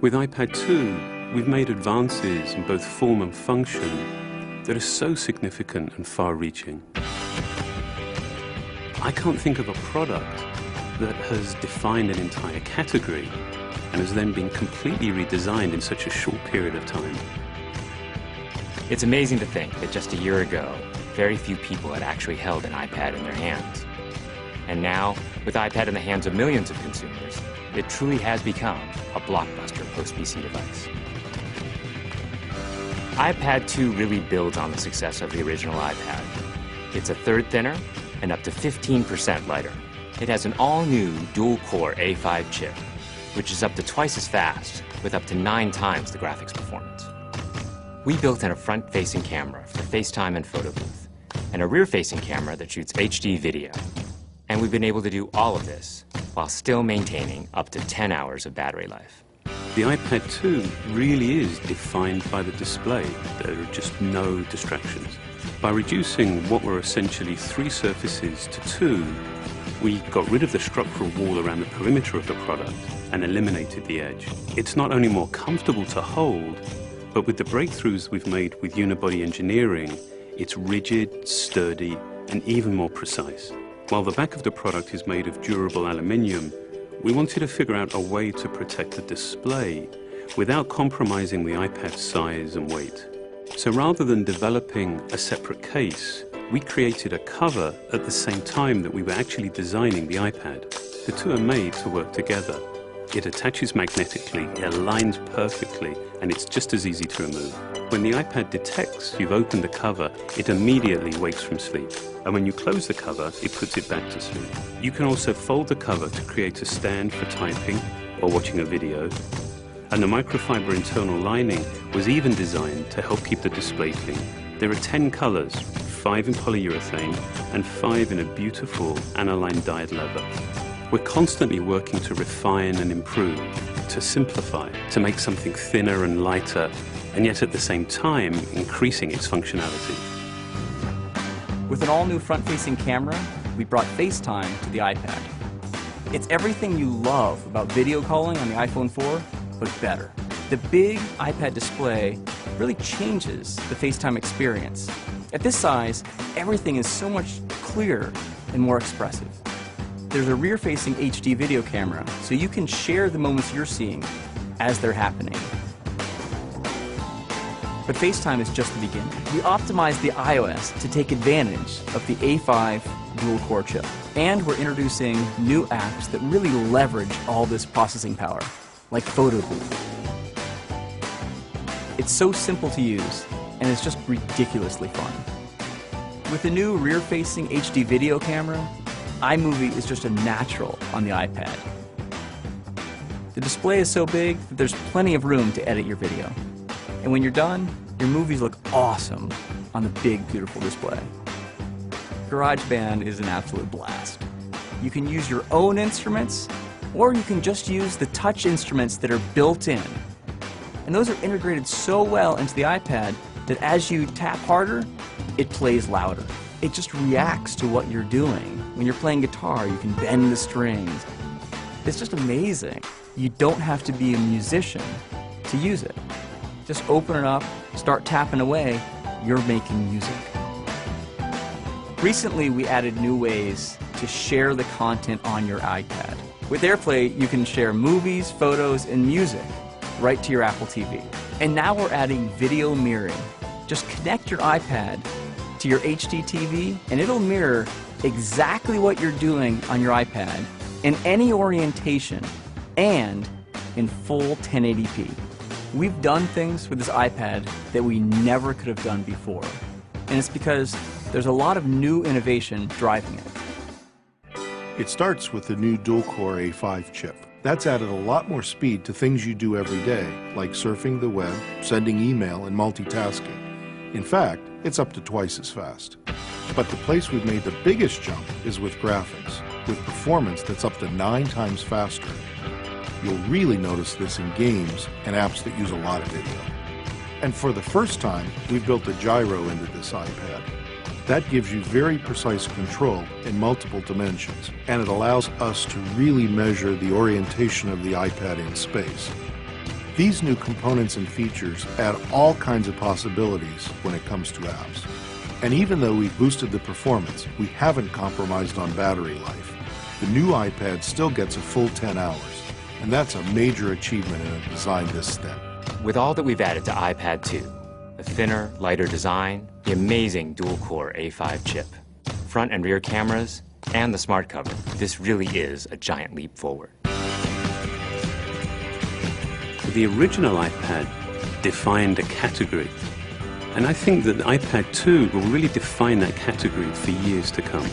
With iPad 2, we've made advances in both form and function that are so significant and far-reaching. I can't think of a product that has defined an entire category and has then been completely redesigned in such a short period of time. It's amazing to think that just a year ago, very few people had actually held an iPad in their hands. And now, with iPad in the hands of millions of consumers, it truly has become a blockbuster post-PC device. iPad 2 really builds on the success of the original iPad. It's a third thinner and up to 15% lighter. It has an all-new dual-core A5 chip, which is up to twice as fast, with up to 9 times the graphics performance. We built in a front-facing camera for FaceTime and photo booth, and a rear-facing camera that shoots HD video. And we've been able to do all of this while still maintaining up to 10 hours of battery life. The iPad 2 really is defined by the display. There are just no distractions. By reducing what were essentially 3 surfaces to 2, we got rid of the structural wall around the perimeter of the product and eliminated the edge. It's not only more comfortable to hold, but with the breakthroughs we've made with unibody engineering, it's rigid, sturdy, and even more precise. While the back of the product is made of durable aluminium, we wanted to figure out a way to protect the display without compromising the iPad's size and weight. So rather than developing a separate case, we created a cover at the same time that we were actually designing the iPad. The two are made to work together. It attaches magnetically, it aligns perfectly, and it's just as easy to remove. When the iPad detects you've opened the cover, it immediately wakes from sleep. And when you close the cover, it puts it back to sleep. You can also fold the cover to create a stand for typing or watching a video. And the microfiber internal lining was even designed to help keep the display clean. There are 10 colors, 5 in polyurethane and 5 in a beautiful aniline dyed leather. We're constantly working to refine and improve, to simplify, to make something thinner and lighter, and yet at the same time increasing its functionality. With an all-new front-facing camera, we brought FaceTime to the iPad. It's everything you love about video calling on the iPhone 4, but better. The big iPad display really changes the FaceTime experience. At this size, everything is so much clearer and more expressive. There's a rear-facing HD video camera, so you can share the moments you're seeing as they're happening. But FaceTime is just the beginning. We optimized the iOS to take advantage of the A5 dual-core chip. And we're introducing new apps that really leverage all this processing power, like Photo Booth. It's so simple to use, and it's just ridiculously fun. With the new rear-facing HD video camera, iMovie is just a natural on the iPad. The display is so big that there's plenty of room to edit your video. And when you're done, your movies look awesome on the big, beautiful display. GarageBand is an absolute blast. You can use your own instruments, or you can just use the touch instruments that are built in. And those are integrated so well into the iPad that as you tap harder, it plays louder. It just reacts to what you're doing. When you're playing guitar, you can bend the strings. It's just amazing. You don't have to be a musician to use it. Just open it up, start tapping away, you're making music. Recently, we added new ways to share the content on your iPad. With AirPlay, you can share movies, photos, and music right to your Apple TV. And now we're adding video mirroring. Just connect your iPad to your HD TV, and it'll mirror exactly what you're doing on your iPad in any orientation and in full 1080p. We've done things with this iPad that we never could have done before, and it's because there's a lot of new innovation driving it. It starts with the new dual-core A5 chip. That's added a lot more speed to things you do every day, like surfing the web, sending email, and multitasking. In fact, it's up to twice as fast. But the place we've made the biggest jump is with graphics, with performance that's up to 9 times faster. You'll really notice this in games and apps that use a lot of video. And for the first time, we've built a gyro into this iPad. That gives you very precise control in multiple dimensions, and it allows us to really measure the orientation of the iPad in space. These new components and features add all kinds of possibilities when it comes to apps. And even though we've boosted the performance, we haven't compromised on battery life. The new iPad still gets a full 10 hours, and that's a major achievement in a design this thin. With all that we've added to iPad 2, the thinner, lighter design, the amazing dual-core A5 chip, front and rear cameras, and the smart cover, this really is a giant leap forward. The original iPad defined a category, and I think that the iPad 2 will really define that category for years to come.